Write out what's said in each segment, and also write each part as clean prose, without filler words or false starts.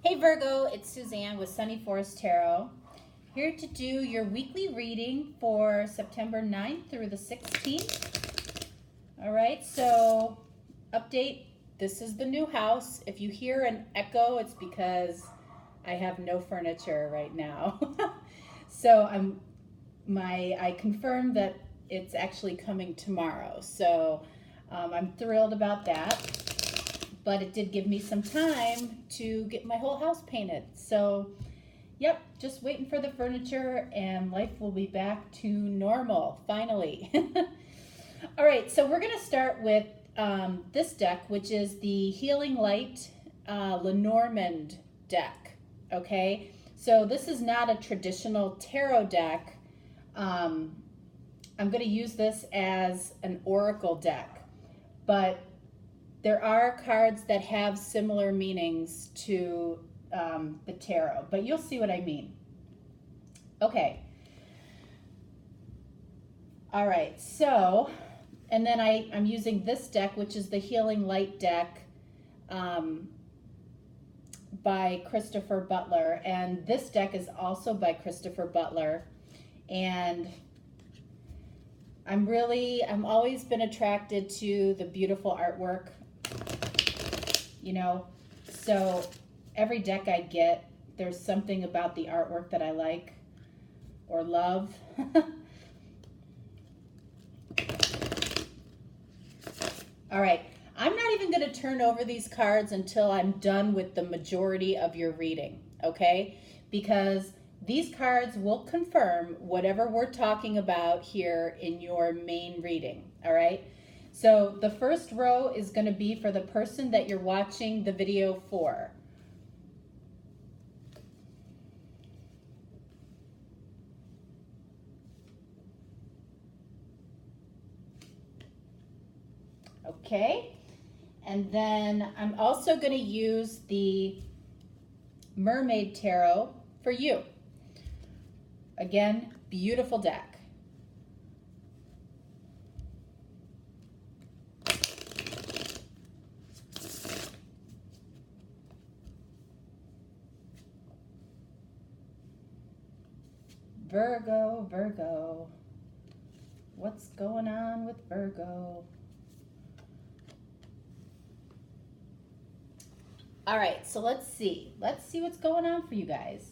Hey Virgo, it's Suzanne with Sunny Forest Tarot, here to do your weekly reading for September 9th through the 16th. All right, so update, this is the new house. If you hear an echo, it's because I have no furniture right now. So I confirmed that it's actually coming tomorrow. So I'm thrilled about that. But it did give me some time to get my whole house painted. So, yep, just waiting for the furniture and life will be back to normal, finally. All right, so we're gonna start with this deck, which is the Healing Light Lenormand deck, okay? So this is not a traditional tarot deck. I'm gonna use this as an oracle deck, but there are cards that have similar meanings to the tarot, but you'll see what I mean. Okay. All right, so, and then I'm using this deck, which is the Healing Light deck by Christopher Butler. And this deck is also by Christopher Butler. And I've always been attracted to the beautiful artwork. You know, so every deck I get, there's something about the artwork that I like or love. All right, I'm not even going to turn over these cards until I'm done with the majority of your reading, okay? Because these cards will confirm whatever we're talking about here in your main reading, all right? So the first row is going to be for the person that you're watching the video for. Okay, and then I'm also going to use the Mermaid Tarot for you. Again, beautiful deck. Virgo, Virgo. What's going on with Virgo? All right, so let's see. Let's see what's going on for you guys.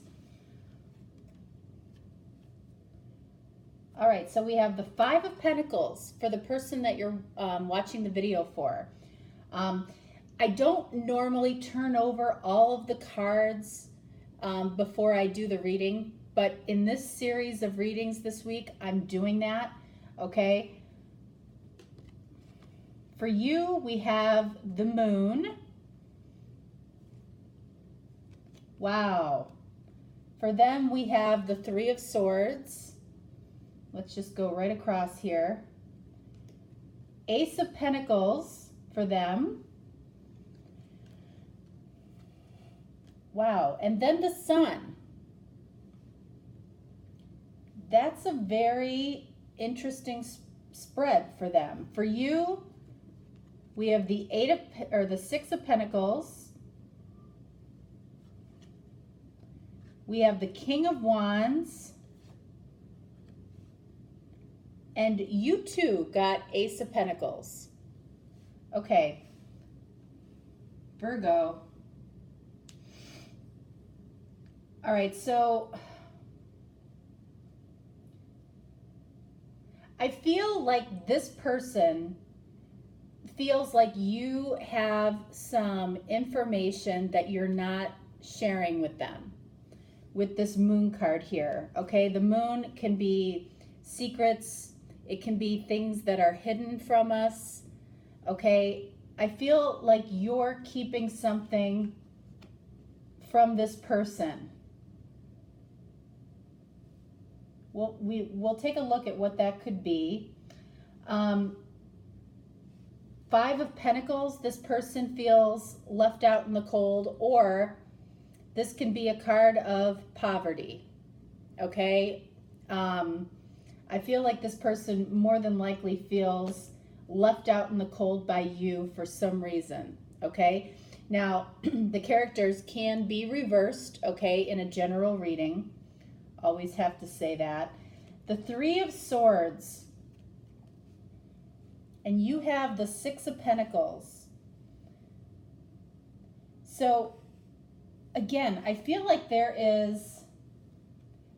All right, so we have the Five of Pentacles for the person that you're watching the video for. I don't normally turn over all of the cards before I do the reading, but in this series of readings this week, I'm doing that, okay? For you, we have the Moon. Wow. For them, we have the Three of Swords. Let's just go right across here. Ace of Pentacles for them. Wow. And then the Sun. That's a very interesting spread for them. For you, we have the Six of Pentacles. We have the King of Wands. And you too got Ace of Pentacles. Okay. Virgo. All right, so I feel like this person feels like you have some information that you're not sharing with them with this Moon card here, okay? The Moon can be secrets. It can be things that are hidden from us, okay? I feel like you're keeping something from this person. We'll take a look at what that could be. Five of Pentacles, this person feels left out in the cold, or this can be a card of poverty, okay? I feel like this person more than likely feels left out in the cold by you for some reason, okay? Now, the characters can be reversed, okay, in a general reading. Always have to say that. The Three of Swords, and you have the Six of Pentacles. So, again, I feel like there's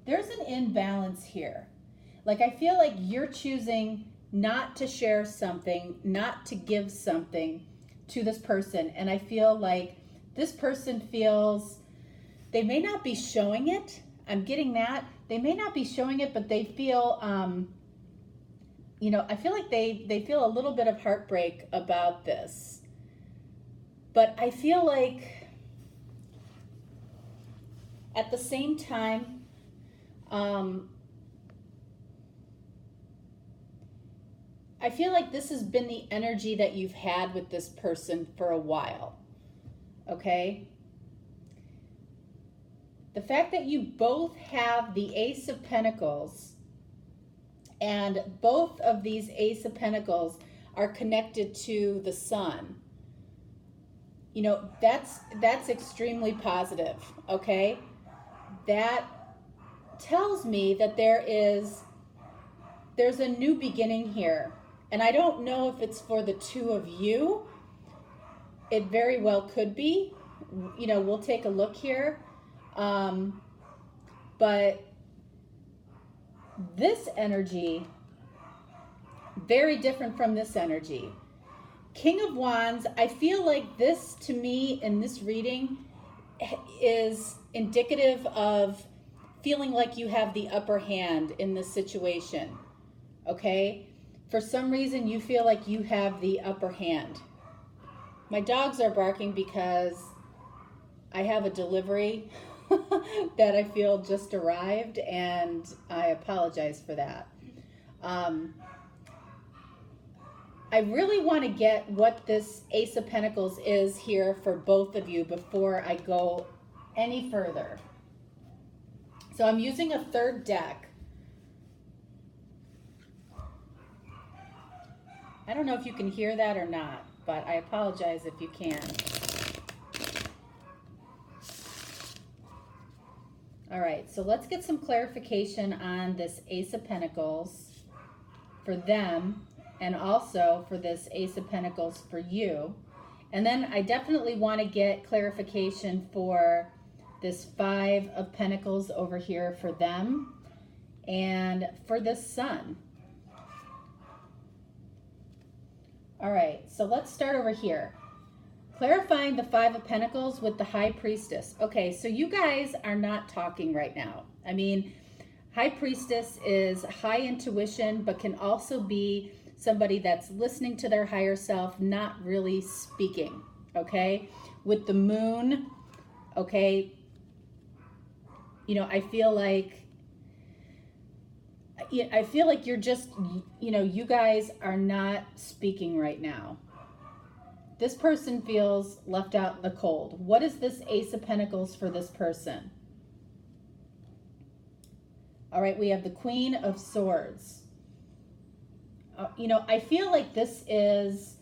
an imbalance here. Like, I feel like you're choosing not to share something, not to give something to this person. And I feel like this person feels, they may not be showing it. I'm getting that. They may not be showing it, but they feel, you know, I feel like they feel a little bit of heartbreak about this. But I feel like at the same time, I feel like this has been the energy that you've had with this person for a while, okay? The fact that you both have the Ace of Pentacles, and both of these Ace of Pentacles are connected to the Sun, you know, that's extremely positive, okay? That tells me that there's a new beginning here. And I don't know if it's for the two of you. It very well could be. You know, we'll take a look here. But this energy, very different from this energy. King of Wands, I feel like this, to me, in this reading, is indicative of feeling like you have the upper hand in this situation, okay? For some reason, you feel like you have the upper hand. My dogs are barking because I have a delivery that I feel just arrived, and I apologize for that. I really want to get what this Ace of Pentacles is here for both of you before I go any further. So I'm using a third deck. I don't know if you can hear that or not, but I apologize if you can. All right, so let's get some clarification on this Ace of Pentacles for them, and also for this Ace of Pentacles for you. And then I definitely want to get clarification for this Five of Pentacles over here for them, and for the Sun. All right, so let's start over here. Clarifying the Five of Pentacles with the High Priestess. Okay, so you guys are not talking right now. I mean, High Priestess is high intuition, but can also be somebody that's listening to their higher self, not really speaking, okay? With the Moon, okay, you know, I feel like you're just, you know, you guys are not speaking right now. This person feels left out in the cold. What is this Ace of Pentacles for this person? All right, we have the Queen of Swords. You know, I feel like this is,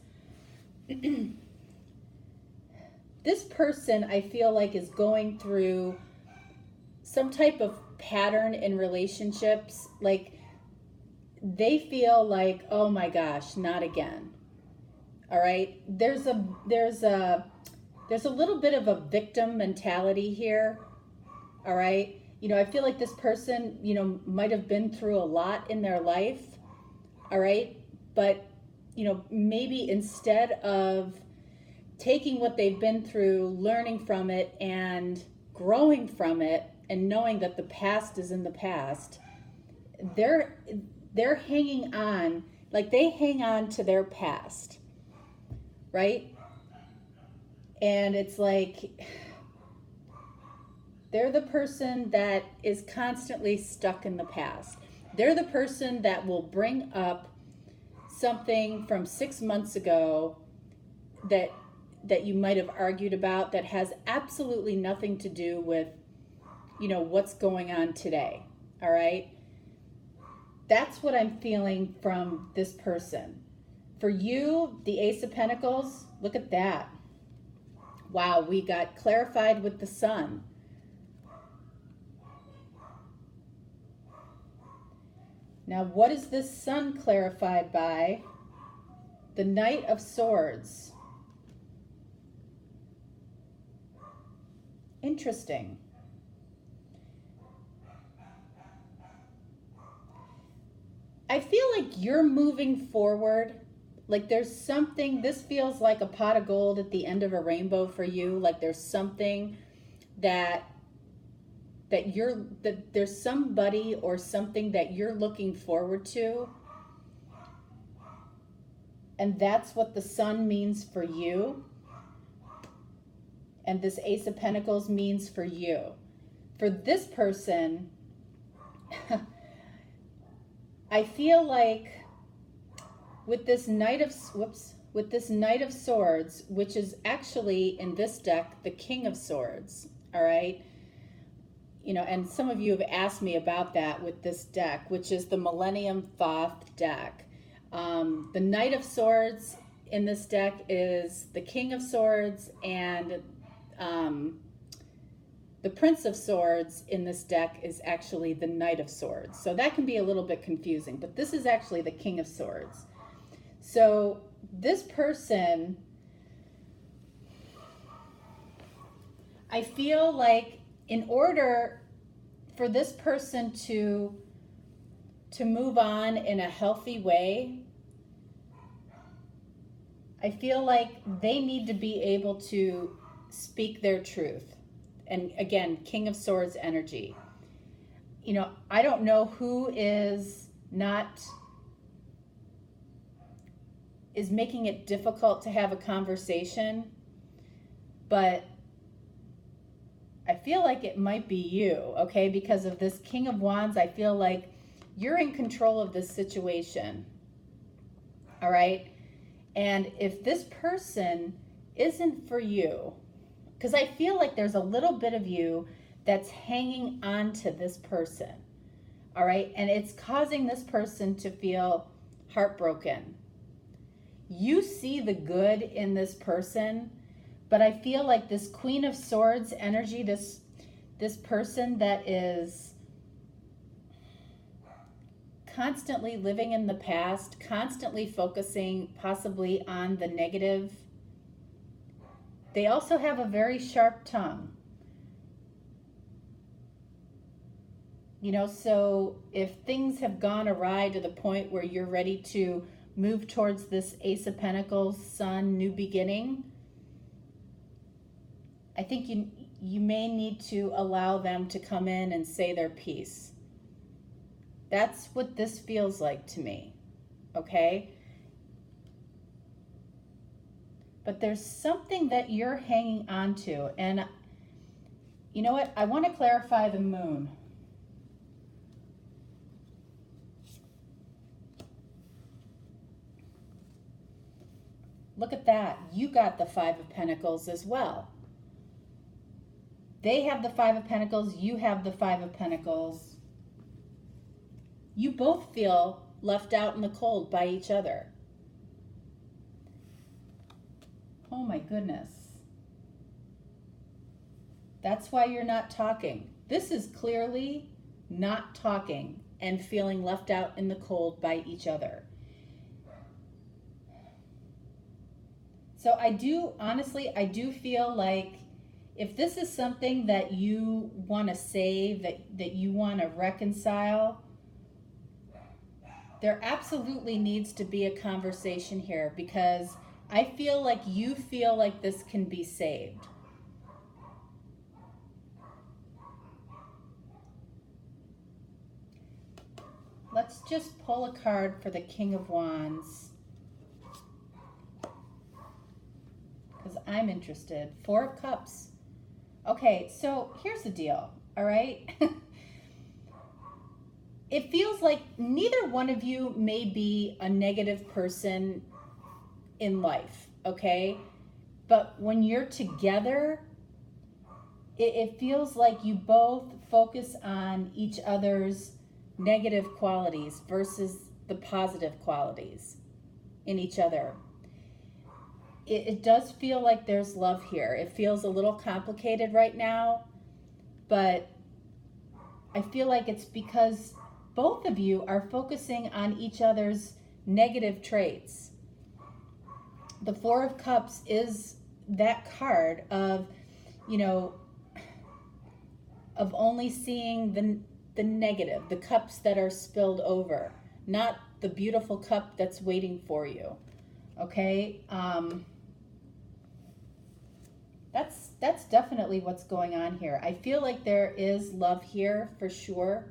this person I feel like is going through some type of pattern in relationships. Like, they feel like, oh my gosh, not again. All right, there's a little bit of a victim mentality here. All right, you know, I feel like this person, you know, might have been through a lot in their life. All right, but you know, maybe instead of taking what they've been through, learning from it and growing from it, and knowing that the past is in the past, they're hanging on, like they hang on to their past, right? And it's like they're the person that is constantly stuck in the past. They're the person that will bring up something from 6 months ago that you might have argued about that has absolutely nothing to do with, you know, what's going on today. All right, that's what I'm feeling from this person. For you, the Ace of Pentacles, look at that. Wow, we got clarified with the sun. Now, what is this sun clarified by? The Knight of Swords. Interesting. I feel like you're moving forward. Like there's something, this feels like a pot of gold at the end of a rainbow for you. Like there's something that there's somebody or something that you're looking forward to. And that's what the sun means for you. And this Ace of Pentacles means for you. For this person, I feel like with this Knight of Swords, which is actually in this deck the King of Swords, all right? You know, and some of you have asked me about that with this deck, which is the Millennium Thoth deck. The Knight of Swords in this deck is the King of Swords, and the Prince of Swords in this deck is actually the Knight of Swords. So that can be a little bit confusing, but this is actually the King of Swords. So this person, I feel like in order for this person to move on in a healthy way, I feel like they need to be able to speak their truth. And again, King of Swords energy. You know, I don't know who is making it difficult to have a conversation, but I feel like it might be you, okay? Because of this King of Wands, I feel like you're in control of this situation, all right? And if this person isn't for you, because I feel like there's a little bit of you that's hanging on to this person, all right? And it's causing this person to feel heartbroken. You see the good in this person, but I feel like this Queen of Swords energy, this person that is constantly living in the past, constantly focusing possibly on the negative. They also have a very sharp tongue. You know, so if things have gone awry to the point where you're ready to move towards this Ace of Pentacles, Sun, new beginning, I think you may need to allow them to come in and say their piece. That's what this feels like to me, okay? But there's something that you're hanging on to. And you know what? I want to clarify the moon. Look at that. You got the Five of Pentacles as well. They have the Five of Pentacles. You have the Five of Pentacles. You both feel left out in the cold by each other. Oh my goodness. That's why you're not talking. This is clearly not talking and feeling left out in the cold by each other. So I do feel like if this is something that you want to save, that you want to reconcile, there absolutely needs to be a conversation here, because I feel like you feel like this can be saved. Let's just pull a card for the King of Wands, because I'm interested. Four of Cups. Okay, so here's the deal, all right? It feels like neither one of you may be a negative person in life, okay? But when you're together, it feels like you both focus on each other's negative qualities versus the positive qualities in each other. it does feel like there's love here. It feels a little complicated right now, but I feel like it's because both of you are focusing on each other's negative traits. The Four of Cups is that card of, you know, of only seeing the negative, the cups that are spilled over, not the beautiful cup that's waiting for you. Okay? That's definitely what's going on here. I feel like there is love here for sure.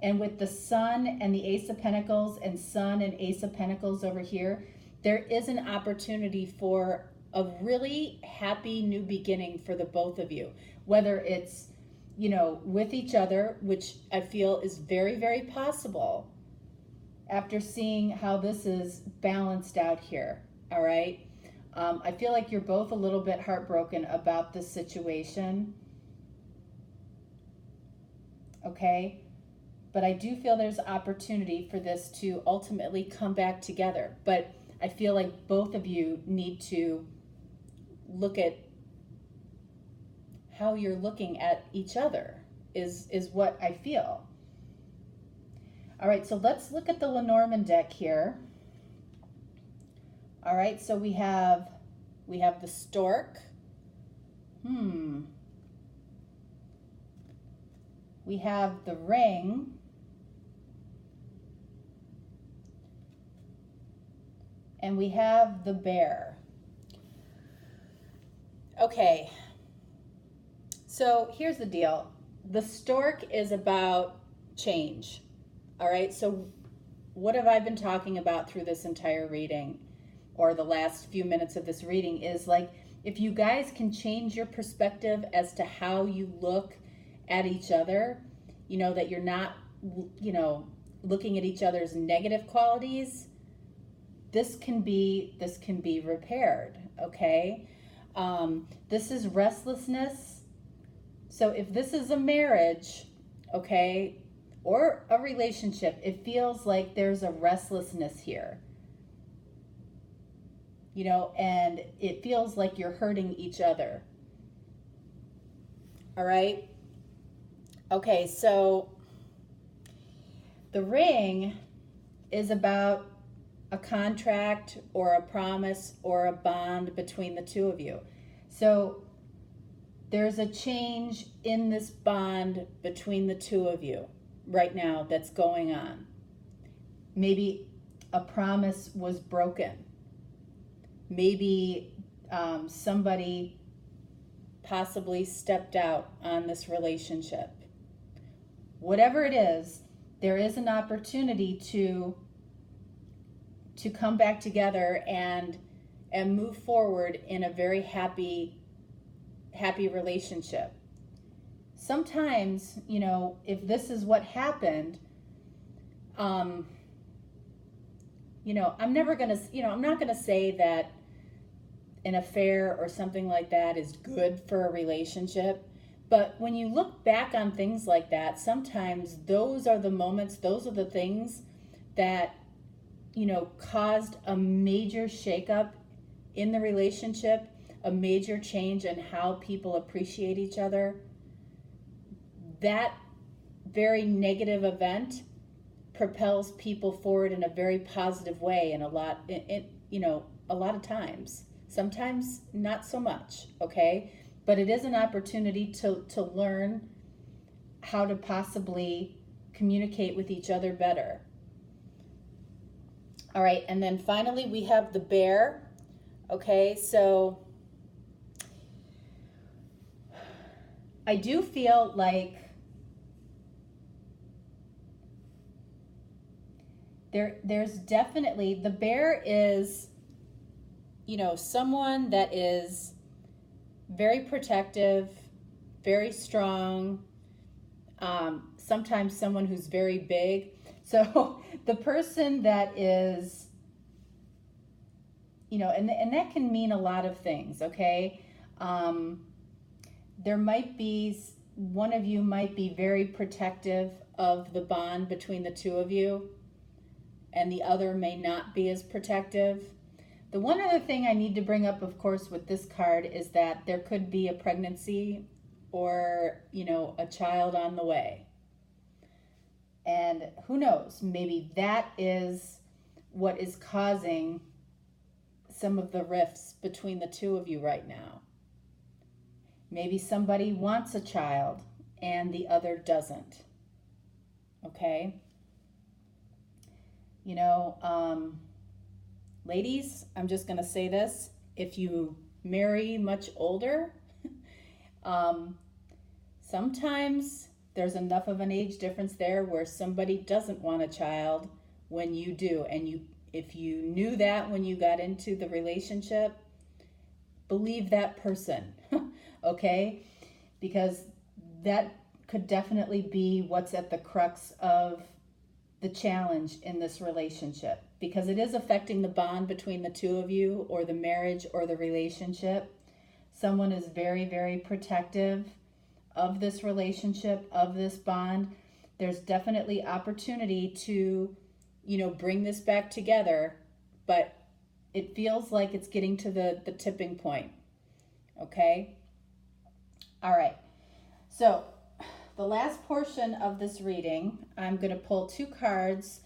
And with the Sun and the Ace of Pentacles and Sun and Ace of Pentacles over here, there is an opportunity for a really happy new beginning for the both of you. Whether it's, you know, with each other, which I feel is very, very possible after seeing how this is balanced out here, all right? I feel like you're both a little bit heartbroken about this situation, okay? But I do feel there's opportunity for this to ultimately come back together. But I feel like both of you need to look at how you're looking at each other is what I feel. All right, so let's look at the Lenormand deck here. All right, so we have the Stork. We have the Ring. And we have the Bear. Okay. So here's the deal. The Stork is about change. All right, so what have I been talking about through this entire reading, or the last few minutes of this reading, is like, if you guys can change your perspective as to how you look at each other, you know, that you're not, you know, looking at each other's negative qualities, this can be repaired, okay? This is restlessness. So if this is a marriage, okay, or a relationship, it feels like there's a restlessness here. You know, and it feels like you're hurting each other. All right? Okay, so the Ring is about a contract or a promise or a bond between the two of you. So there's a change in this bond between the two of you right now that's going on. Maybe a promise was broken. Maybe somebody possibly stepped out on this relationship. Whatever it is, there is an opportunity to come back together and move forward in a very happy relationship. Sometimes, you know, if this is what happened, you know, I'm not gonna say that an affair or something like that is good for a relationship. But when you look back on things like that, sometimes those are the moments, those are the things that, you know, caused a major shakeup in the relationship, a major change in how people appreciate each other. That very negative event propels people forward in a very positive way, and a lot of times. Sometimes not so much, okay? But it is an opportunity to learn how to possibly communicate with each other better. All right, and then finally we have the Bear. Okay, so I do feel like there's definitely, the Bear is, you know, someone that is very protective, very strong, sometimes someone who's very big. So the person that is, you know, and that can mean a lot of things, okay? There might be, one of you might be very protective of the bond between the two of you, and the other may not be as protective. The one other thing I need to bring up, of course, with this card is that there could be a pregnancy or, a child on the way. And who knows, maybe that is what is causing some of the rifts between the two of you right now. Maybe somebody wants a child and the other doesn't. Okay? Ladies, I'm just going to say this. If you marry much older, sometimes there's enough of an age difference there where somebody doesn't want a child when you do. And if you knew that when you got into the relationship, believe that person, okay? Because that could definitely be what's at the crux of the challenge in this relationship, because it is affecting the bond between the two of you, or the marriage, or the relationship. Someone is very, very protective of this relationship, of this bond. There's definitely opportunity to, bring this back together, but it feels like it's getting to the tipping point. Okay? All right. So the last portion of this reading, I'm going to pull 2 cards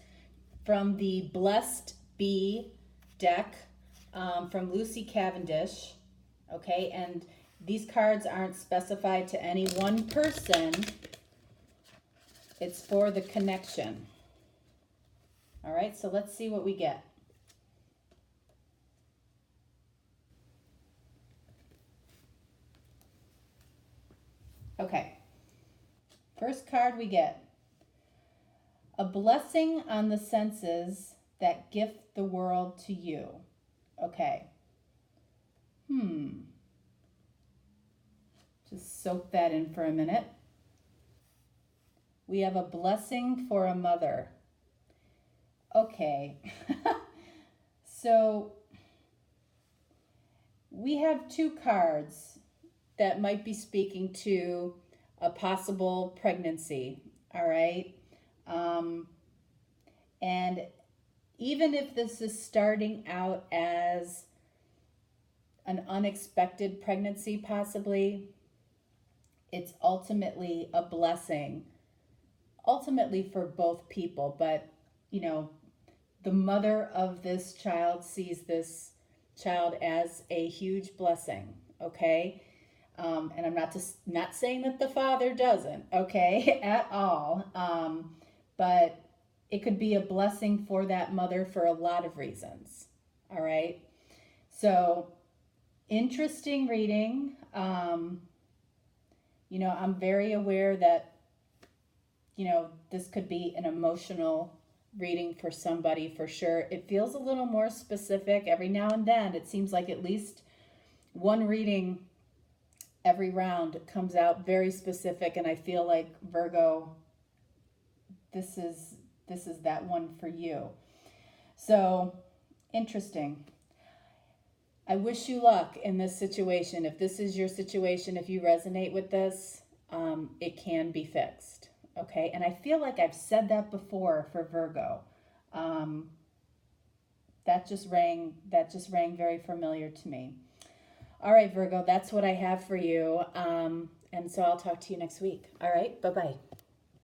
from the Blessed Bee deck from Lucy Cavendish. Okay, and these cards aren't specified to any one person. It's for the connection. All right, so let's see what we get. Okay, first card we get. A blessing on the senses that gift the world to you. Okay. Just soak that in for a minute. We have a blessing for a mother. Okay. So we have 2 cards that might be speaking to a possible pregnancy. All right. And even if this is starting out as an unexpected pregnancy, possibly, it's ultimately a blessing, ultimately for both people. But, the mother of this child sees this child as a huge blessing, okay? And I'm not saying that the father doesn't, okay, at all. But it could be a blessing for that mother for a lot of reasons, all right? So, interesting reading. I'm very aware that, this could be an emotional reading for somebody for sure. It feels a little more specific every now and then. It seems like at least one reading every round comes out very specific, and I feel like, Virgo, this is that one for you. So, interesting. I wish you luck in this situation. If this is your situation, if you resonate with this, it can be fixed. Okay, and I feel like I've said that before for Virgo. That just rang very familiar to me. All right, Virgo, that's what I have for you. And so I'll talk to you next week. All right, bye-bye.